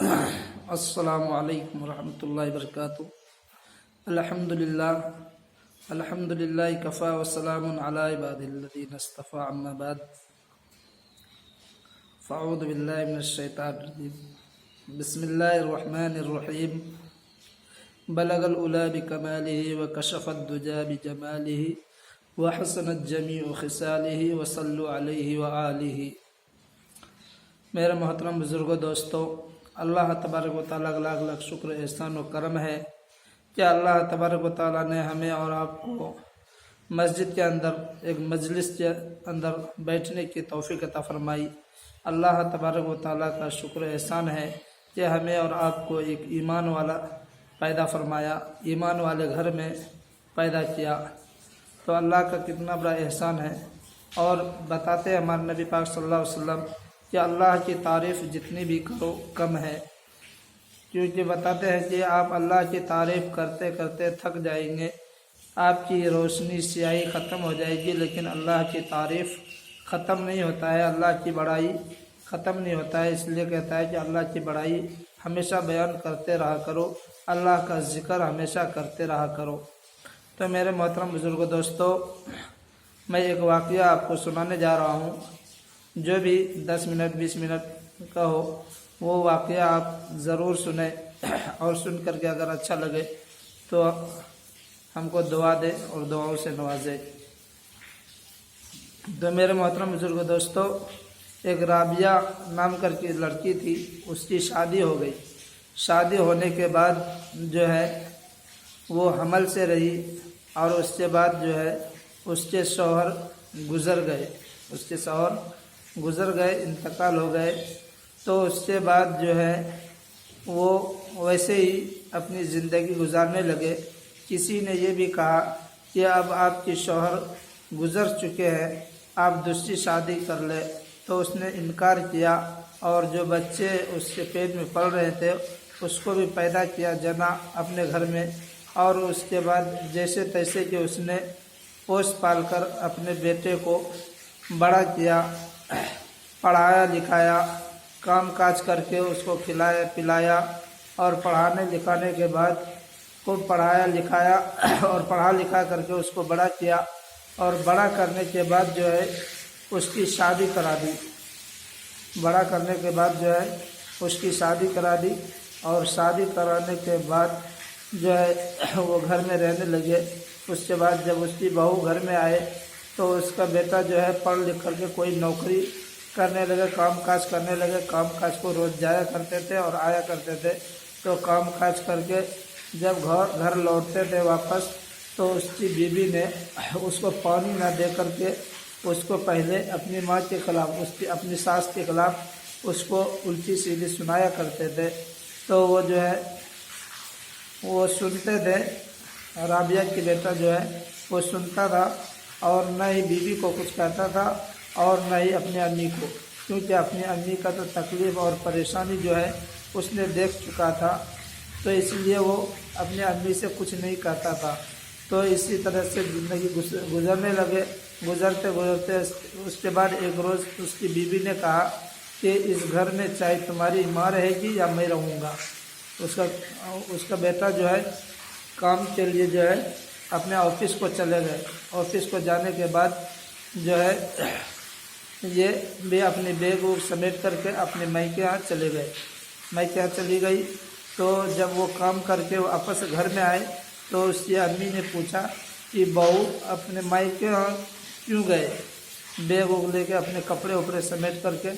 السلام علیکم ورحمۃ اللہ وبرکاتہ۔ الحمد للہ کفا وسلام علی عباد الذین اصطفى، اما بعد فاعوذ باللہ من الشیطان الرجیم، بسم اللہ الرحمن الرحیم۔ بلغ العلا بکمالہ وکشف الدجى بجمالہ وحسنت جمیع خصالہ وصلوا علیہ وآلہ۔ میرے محترم بزرگوں، دوستو، اللہ تبارک و تعالیٰ کا لاکھ لاکھ شکر احسان و کرم ہے کہ اللہ تبارک و تعالیٰ نے ہمیں اور آپ کو مسجد کے اندر ایک مجلس کے اندر بیٹھنے کی توفیق عطا فرمائی۔ اللہ تبارک و تعالیٰ کا شکر احسان ہے کہ ہمیں اور آپ کو ایک ایمان والا پیدا فرمایا، ایمان والے گھر میں پیدا کیا، تو اللہ کا کتنا بڑا احسان ہے۔ اور بتاتے ہیں ہمارے نبی پاک صلی اللہ علیہ وسلم کہ اللہ کی تعریف جتنی بھی کرو کم ہے، کیونکہ بتاتے ہیں کہ آپ اللہ کی تعریف کرتے کرتے تھک جائیں گے، آپ کی روشنی سیاہی ختم ہو جائے گی، لیکن اللہ کی تعریف ختم نہیں ہوتا ہے، اللہ کی بڑائی ختم نہیں ہوتا ہے۔ اس لیے کہتا ہے کہ اللہ کی بڑائی ہمیشہ بیان کرتے رہا کرو، اللہ کا ذکر ہمیشہ کرتے رہا کرو۔ تو میرے محترم بزرگوں، دوستو، میں ایک واقعہ آپ کو سنانے جا رہا ہوں، جو بھی 10 منٹ 20 منٹ کا ہو، وہ واقعہ آپ ضرور سنیں، اور سن کر کے اگر اچھا لگے تو ہم کو دعا دے اور دعاؤں سے نوازے۔ تو میرے محترم بزرگوں، دوستو، ایک رابعہ نام کر کے لڑکی تھی، اس کی شادی ہو گئی۔ شادی ہونے کے بعد جو ہے وہ حمل سے رہی، اور اس کے بعد جو ہے اس کے شوہر گزر گئے، انتقال ہو گئے۔ تو اس کے بعد جو ہے وہ ویسے ہی اپنی زندگی گزارنے لگے۔ کسی نے یہ بھی کہا کہ اب آپ کے شوہر گزر چکے ہیں، آپ دوسری شادی کر لیں، تو اس نے انکار کیا، اور جو بچے اس کے پیٹ میں پل رہے تھے اس کو بھی پیدا کیا، جنا اپنے گھر میں، اور اس کے بعد جیسے تیسے کہ اس نے پوس پال کر اپنے بیٹے کو بڑا کیا، پڑھایا لکھایا، کام کاج کر کے اس کو کھلایا پلایا، اور پڑھانے لکھانے کے بعد خوب پڑھایا لکھایا، اور پڑھا لکھا کر کے اس کو بڑا کیا، اور بڑا کرنے کے بعد جو ہے اس کی شادی کرا دی۔ بڑا کرنے کے بعد جو ہے اس کی شادی کرا دی، اور شادی کرانے کے بعد جو ہے وہ گھر میں رہنے لگے۔ اس کے بعد جب اس کی بہو گھر میں آئے تو اس کا بیٹا جو ہے پڑھ لکھ کر کے کوئی نوکری کرنے لگے، کام کاج کرنے لگے۔ کام کاج کو روز جایا کرتے تھے اور آیا کرتے تھے۔ تو کام کاج کر کے جب گھر لوٹتے تھے واپس، تو اس کی بیوی نے اس کو پانی نہ دے کر کے اس کو پہلے اپنی ماں کے خلاف، اپنی ساس کے خلاف اس کو الٹی سیدھی سنایا کرتے تھے۔ تو وہ جو ہے وہ سنتے تھے، رابعہ کی بیٹا جو ہے وہ سنتا تھا، اور نہ ہی بیوی کو کچھ کہتا تھا اور نہ ہی اپنی امی کو، کیونکہ اپنی امی کا تو تکلیف اور پریشانی جو ہے اس نے دیکھ چکا تھا، تو اس لیے وہ اپنی امی سے کچھ نہیں کہتا تھا۔ تو اسی طرح سے زندگی گزرنے لگے۔ گزرتے اس کے بعد ایک روز اس کی بیوی نے کہا کہ اس گھر میں چاہے تمہاری ماں رہے گی یا میں رہوں گا۔ اس کا بیٹا جو ہے کام کے لیے جو ہے اپنے آفس کو چلے گئے۔ آفس کو جانے کے بعد جو ہے یہ بھی اپنی بیگ ووگ سمیٹ کر کے اپنے مائکے یہاں چلے گئے۔ مائکے یہاں چلی گئی، تو جب وہ کام کر کے واپس گھر میں آئے تو اس کی امی نے پوچھا کہ بہو اپنے مائکے یہاں کیوں گئے؟ بیگ ووگ لے کے اپنے کپڑے وپڑے سمیٹ کر کے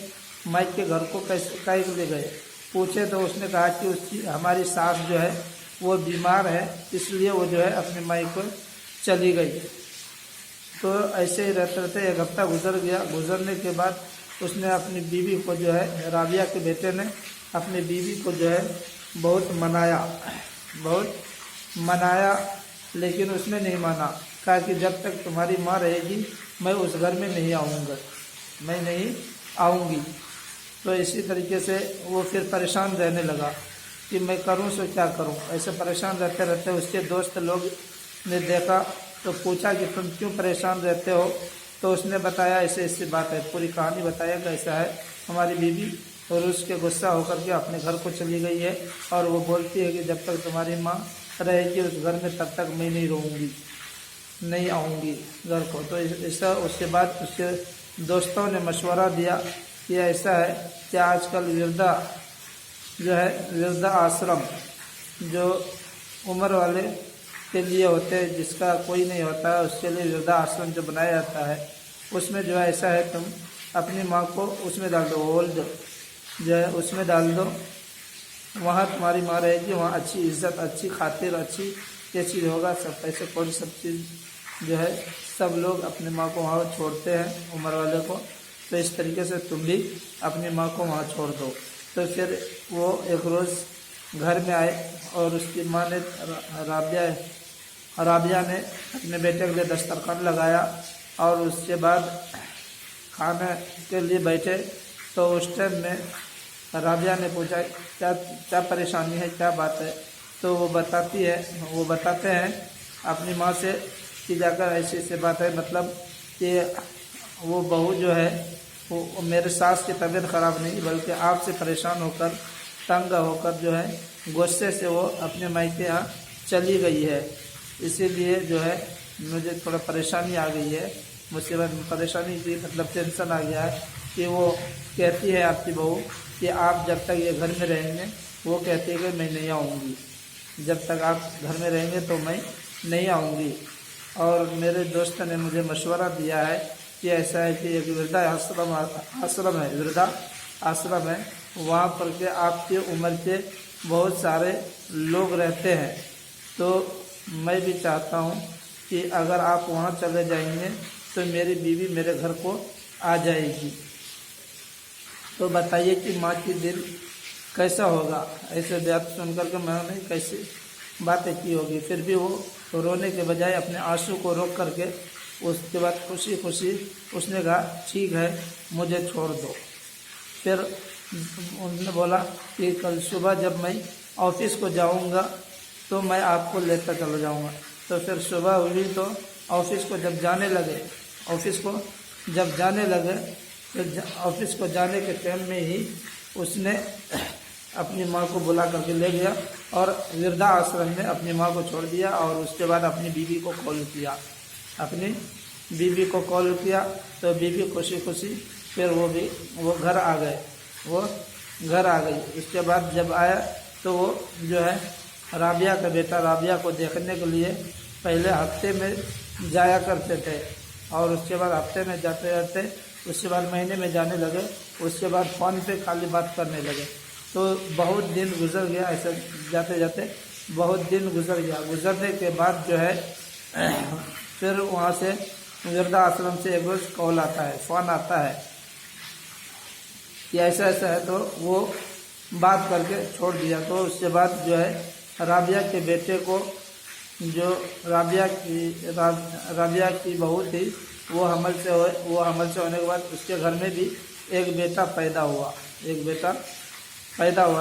مائکے گھر کو کیسے لے گئے؟ پوچھے تو اس نے کہا کہ ہماری ساس جو ہے وہ بیمار ہے، اس لیے وہ جو ہے اپنے مائکے چلی گئی۔ تو ایسے ہی رہتے رہتے ایک ہفتہ گزر گیا۔ گزرنے کے بعد اس نے اپنی بیوی کو جو ہے، رابعہ کے بیٹے نے اپنی بیوی کو جو ہے بہت منایا، لیکن اس نے نہیں مانا۔ کہا کہ جب تک تمہاری ماں رہے گی میں اس گھر میں نہیں آؤں گی۔ تو اسی طریقے سے وہ پھر پریشان رہنے لگا کہ میں کروں سو کیا کروں۔ ایسے پریشان رہتے رہتے اس کے دوست لوگ نے دیکھا تو پوچھا کہ تم کیوں پریشان رہتے ہو؟ تو اس نے بتایا ایسے ایسی بات ہے، پوری کہانی بتایا کہ ایسا ہے، ہماری بیوی اور اس کے غصہ ہو کر کے اپنے گھر کو چلی گئی ہے، اور وہ بولتی ہے کہ جب تک تمہاری ماں رہے گی اس گھر میں تب تک میں نہیں رہوں گی، نہیں آؤں گی گھر کو۔ تو ایسا اس کے بعد اس کے دوستوں نے مشورہ دیا کہ ایسا ہے کہ آج کل وردھا آشرم جو عمر والے کے لیے ہوتے ہیں، جس کا کوئی نہیں ہوتا ہے، اس کے لیے وردھا آشرم جو بنایا جاتا ہے، اس میں جو ہے ایسا ہے تم اپنی ماں کو اس میں ڈال دو، اولڈ جو ہے اس میں ڈال دو، وہاں تمہاری ماں رہے گی، وہاں اچھی عزت، اچھی خاطر، اچھی یہ چیز ہوگا، سب پیسے کوئی سب چیز جو ہے سب لوگ اپنی ماں کو وہاں چھوڑتے ہیں عمر والے کو، تو اس طریقے سے تم بھی اپنی ماں کو وہاں چھوڑ دو۔ تو پھر وہ ایک روز گھر میں آئے اور اس کی ماں نے رابعہ نے اپنے بیٹے کے لیے دسترخوان لگایا، اور اس کے بعد کھانے کے لیے بیٹھے تو اس ٹائم میں رابعہ نے پوچھا کیا پریشانی ہے، کیا بات ہے؟ تو وہ بتاتے ہیں اپنی ماں سے کہ جا کر ایسی ایسی بات ہے، مطلب کہ وہ بہو جو ہے وہ میرے ساس کی طبیعت خراب نہیں بلکہ آپ سے پریشان ہو کر، تنگ ہو کر جو ہے غصے سے وہ اپنے مائکے یہاں چلی گئی ہے، اسی لیے جو ہے مجھے تھوڑا پریشانی آ گئی ہے، مجھ سے پریشانی کی مطلب ٹینشن آ گیا ہے کہ وہ کہتی ہے آپ کی بہو کہ آپ جب تک یہ گھر میں رہیں گے، وہ کہتی ہے کہ میں نہیں آؤں گی، جب تک آپ گھر میں رہیں گے تو میں نہیں آؤں گی۔ اور میرے دوست نے مجھے مشورہ دیا ہے کہ ایسا ہے کہ ایک وردھا آشرم ہے، وہاں پر کے آپ کی عمر کے بہت سارے لوگ رہتے ہیں، تو میں بھی چاہتا ہوں کہ اگر آپ وہاں چلے جائیں گے تو میری بیوی میرے گھر کو آ جائے گی۔ تو بتائیے کہ ماں کی دل کیسا ہوگا؟ ایسے بات سن کر کے میں نے کیسی باتیں کی ہوگی، پھر بھی وہ رونے کے بجائے اپنے آنسو کو روک کر کے اس کے بعد خوشی خوشی اس نے کہا ٹھیک ہے مجھے چھوڑ دو۔ پھر انہوں نے بولا کہ کل صبح جب میں آفس کو جاؤں گا تو میں آپ کو لیتا چلا جاؤں گا۔ تو پھر صبح ہوئی تو آفس کو جب جانے لگے پھر آفس کو جانے کے ٹائم میں ہی اس نے اپنی ماں کو بلا کر کے لے گیا اور وردھا آشرم میں اپنی ماں کو چھوڑ دیا، اور اس کے بعد اپنی بیوی کو کال کیا تو بیوی خوشی خوشی پھر وہ گھر آ گئی۔ اس کے بعد جب آیا تو وہ جو ہے رابعہ کا بیٹا رابعہ کو دیکھنے کے لیے پہلے ہفتے میں جایا کرتے تھے، اور اس کے بعد ہفتے میں جاتے اس کے بعد مہینے میں جانے لگے، اس کے بعد فون پہ خالی بات کرنے لگے۔ تو بہت دن گزر گیا، ایسے جاتے جاتے بہت دن گزر گیا۔ گزرنے کے بعد جو ہے پھر وہاں سے وردھا آشرم سے ایک روز کال آتا ہے، فون آتا ہے کہ ایسا ہے، تو وہ بات کر کے چھوڑ دیا۔ تو اس کے بعد جو ہے رابعہ کے بیٹے کو، جو رابعہ کی بہو تھی، وہ حمل سے ہونے کے بعد اس کے گھر میں بھی ایک بیٹا پیدا ہوا،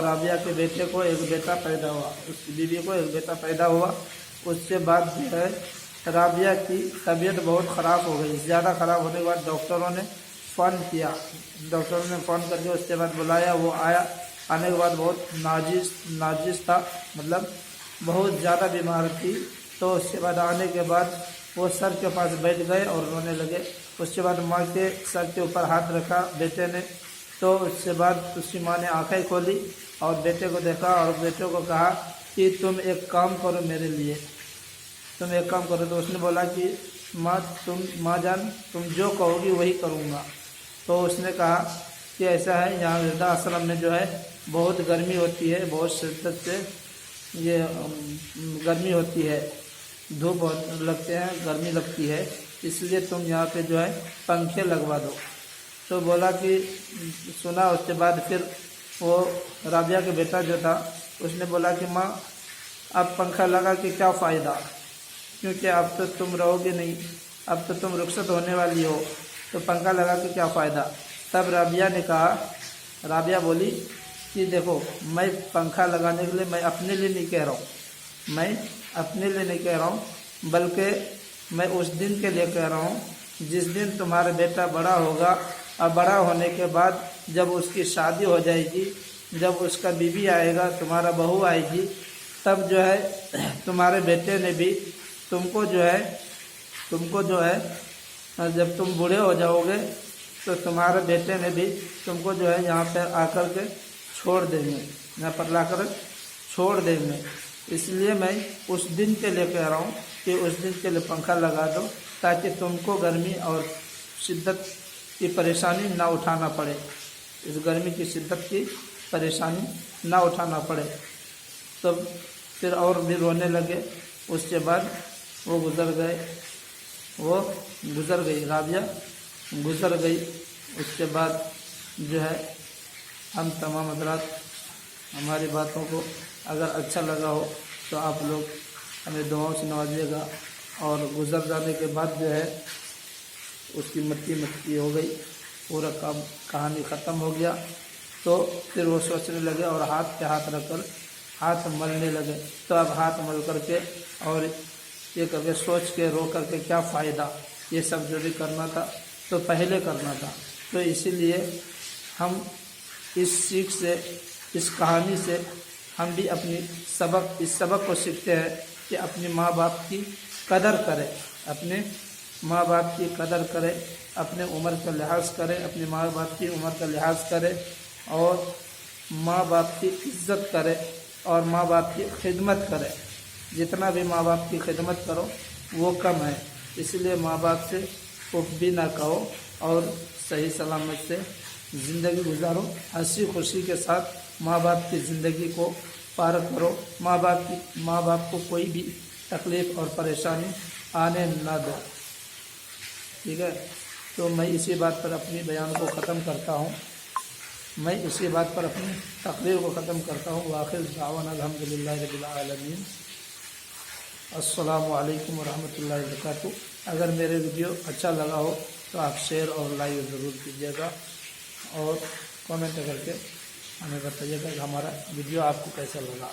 رابعہ کے بیٹے کو ایک بیٹا پیدا ہوا، اس کی بیوی کو ایک بیٹا پیدا ہوا۔ اس کے بعد جو ہے رابعہ کی طبیعت بہت خراب ہو گئی، زیادہ خراب ہونے کے بعد ڈاکٹروں نے فون کر کے اس کے بعد بلایا، وہ آیا، آنے کے بعد بہت ناجز تھا، مطلب بہت زیادہ بیمار تھی۔ تو اس کے بعد آنے کے بعد وہ سر کے پاس بیٹھ گئے اور رونے لگے۔ اس کے بعد ماں کے سر کے اوپر ہاتھ رکھا بیٹے نے، تو اس کے بعد اس کی ماں نے آنکھیں کھولی اور بیٹے کو دیکھا اور بیٹے کو کہا کہ تم ایک کام کرو میرے لیے، تو اس نے بولا کہ ماں جان تم جو کہو گی وہی کروں گا۔ تو اس نے کہا کہ ایسا ہے، یہاں وردھا آشرم میں جو ہے بہت گرمی ہوتی ہے، بہت شدت سے یہ گرمی ہوتی ہے، دھوپ بہت لگتے ہیں، گرمی لگتی ہے، اس لیے تم یہاں پہ جو ہے پنکھے لگوا دو۔ تو بولا کہ سنا۔ اس کے بعد پھر وہ رابعہ کے بیٹا جو تھا اس نے بولا کہ ماں اب پنکھا لگا کے کیا فائدہ، کیونکہ اب تو تم رہو گے نہیں، اب تو تم رخصت ہونے والی ہو، تو پنکھا لگا کے کیا فائدہ۔ تب رابعہ بولی کہ دیکھو میں پنکھا لگانے کے لیے میں اپنے لیے نہیں کہہ رہا ہوں، بلکہ میں اس دن کے لیے کہہ رہا ہوں جس دن تمہارا بیٹا بڑا ہوگا، اور بڑا ہونے کے بعد جب اس کی شادی ہو جائے گی، جب اس کا بیوی آئے گا، تمہارا بہو آئے گی، تب جو ہے تمہارے بیٹے نے بھی تم کو جو ہے جب تم بوڑھے ہو جاؤ گے تو تمہارے بیٹے نے بھی تم کو جو ہے یہاں پہ آ کر کے چھوڑ دیں گے، یہاں پر لا کر چھوڑ دیں گے۔ اس لیے میں اس دن کے لیے کہہ رہا ہوں کہ اس دن کے لیے پنکھا لگا دو تاکہ تم کو گرمی اور شدت کی پریشانی نہ اٹھانا پڑے، اس گرمی کی شدت کی پریشانی نہ اٹھانا پڑے۔ تب پھر اور بھی رونے لگے۔ اس کے بعد وہ گزر گئی، رابعہ گزر گئی۔ اس کے بعد جو ہے ہم تمام حضرات ہماری باتوں کو اگر اچھا لگا ہو تو آپ لوگ ہمیں دعاؤں سے نوازیے گا، اور گزر جانے کے بعد جو ہے اس کی مٹی ہو گئی، پورا کہانی ختم ہو گیا۔ تو پھر وہ سوچنے لگے اور ہاتھ پہ ہاتھ رکھ کر ہاتھ ملنے لگے۔ تو اب ہاتھ مل کر کے اور یہ کر کے سوچ کے رو کر کے کیا فائدہ، یہ سب جو بھی کرنا تھا تو پہلے کرنا تھا۔ تو اسی لیے ہم اس سیکھ سے، اس کہانی سے ہم بھی اس سبق کو سیکھتے ہیں کہ اپنے ماں باپ کی قدر کرے، اپنے ماں باپ کی قدر کرے، اپنے عمر کا لحاظ کرے، اپنے ماں باپ کی عمر کا لحاظ کرے، اور ماں باپ کی عزت کرے اور ماں باپ کی خدمت کرے۔ جتنا بھی ماں باپ کی خدمت کرو وہ کم ہے، اس لیے ماں باپ سے اف بھی نہ کہو اور صحیح سلامت سے زندگی گزارو، ہنسی خوشی کے ساتھ ماں باپ کی زندگی کو پار کرو، ماں باپ کو کوئی بھی تکلیف اور پریشانی آنے نہ دو، ٹھیک ہے۔ تو میں اسی بات پر اپنی بیان کو ختم کرتا ہوں، میں اسی بات پر اپنی تقریر کو ختم کرتا ہوں۔ وآخر دعوانا الحمدللہ رب العالمین۔ السلام علیکم ورحمۃ اللہ وبرکاتہ۔ اگر میرے ویڈیو اچھا لگا ہو تو آپ شیئر اور لائک ضرور کیجیے گا، اور کامنٹ کر کے ہمیں بتائیے گا کہ ہمارا ویڈیو آپ کو کیسا لگا۔